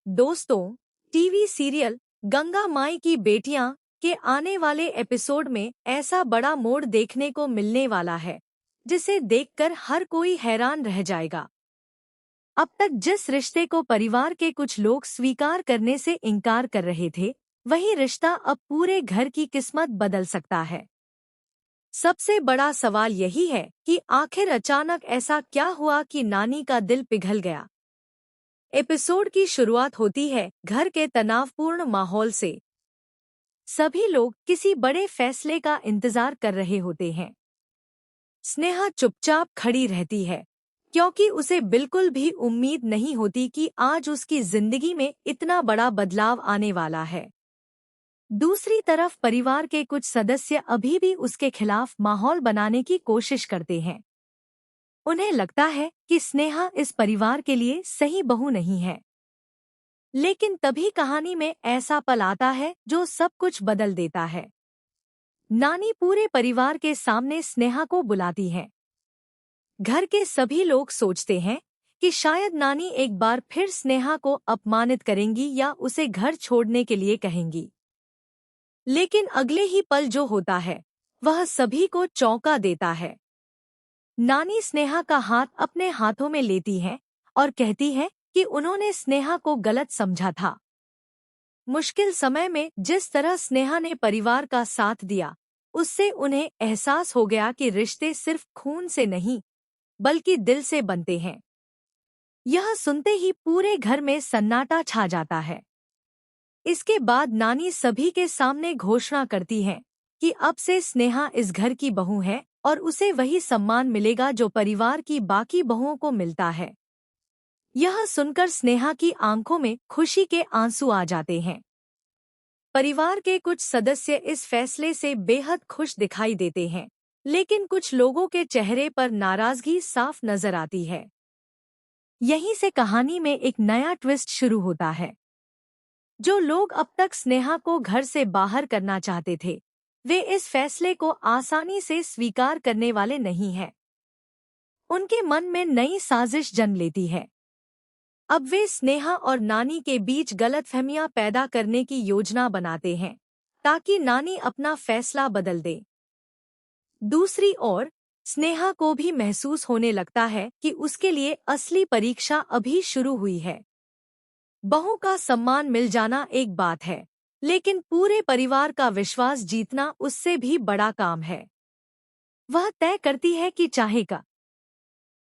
दोस्तों, TV serial Ganga माई की बेटियां के आने वाले एपिसोड में ऐसा बड़ा मोड़ देखने को मिलने वाला है जिसे देखकर हर कोई हैरान रह जाएगा। अब तक जिस रिश्ते को परिवार के कुछ लोग स्वीकार करने से इनकार कर रहे थे, वही रिश्ता अब पूरे घर की किस्मत बदल सकता है। सबसे बड़ा सवाल यही है कि आखिर अचानक ऐसा क्या हुआ कि नानी का दिल पिघल गया। एपिसोड की शुरुआत होती है घर के तनावपूर्ण माहौल से। सभी लोग किसी बड़े फैसले का इंतजार कर रहे होते हैं। स्नेहा चुपचाप खड़ी रहती है क्योंकि उसे बिल्कुल भी उम्मीद नहीं होती कि आज उसकी जिंदगी में इतना बड़ा बदलाव आने वाला है। दूसरी तरफ परिवार के कुछ सदस्य अभी भी उसके खिलाफ माहौल बनाने की कोशिश करते हैं। उन्हें लगता है कि स्नेहा इस परिवार के लिए सही बहू नहीं है। लेकिन तभी कहानी में ऐसा पल आता है जो सब कुछ बदल देता है। नानी पूरे परिवार के सामने स्नेहा को बुलाती है। घर के सभी लोग सोचते हैं कि शायद नानी एक बार फिर स्नेहा को अपमानित करेंगी या उसे घर छोड़ने के लिए कहेंगी। लेकिन अगले ही पल जो होता है वह सभी को चौंका देता है। नानी स्नेहा का हाथ अपने हाथों में लेती है और कहती है कि उन्होंने स्नेहा को गलत समझा था। मुश्किल समय में जिस तरह स्नेहा ने परिवार का साथ दिया, उससे उन्हें एहसास हो गया कि रिश्ते सिर्फ खून से नहीं बल्कि दिल से बनते हैं। यह सुनते ही पूरे घर में सन्नाटा छा जाता है। इसके बाद नानी सभी के सामने घोषणा करती है कि अब से स्नेहा इस घर की बहू है और उसे वही सम्मान मिलेगा जो परिवार की बाकी बहुओं को मिलता है। यह सुनकर स्नेहा की आंखों में खुशी के आंसू आ जाते हैं। परिवार के कुछ सदस्य इस फैसले से बेहद खुश दिखाई देते हैं, लेकिन कुछ लोगों के चेहरे पर नाराजगी साफ नजर आती है। यहीं से कहानी में एक नया ट्विस्ट शुरू होता है। जो लोग अब तक स्नेहा को घर से बाहर करना चाहते थे, वे इस फैसले को आसानी से स्वीकार करने वाले नहीं हैं। उनके मन में नई साजिश जन्म लेती है। अब वे स्नेहा और नानी के बीच गलतफहमियां पैदा करने की योजना बनाते हैं ताकि नानी अपना फैसला बदल दे। दूसरी ओर स्नेहा को भी महसूस होने लगता है कि उसके लिए असली परीक्षा अभी शुरू हुई है। बहू का सम्मान मिल जाना एक बात है, लेकिन पूरे परिवार का विश्वास जीतना उससे भी बड़ा काम है। वह तय करती है कि चाहेगा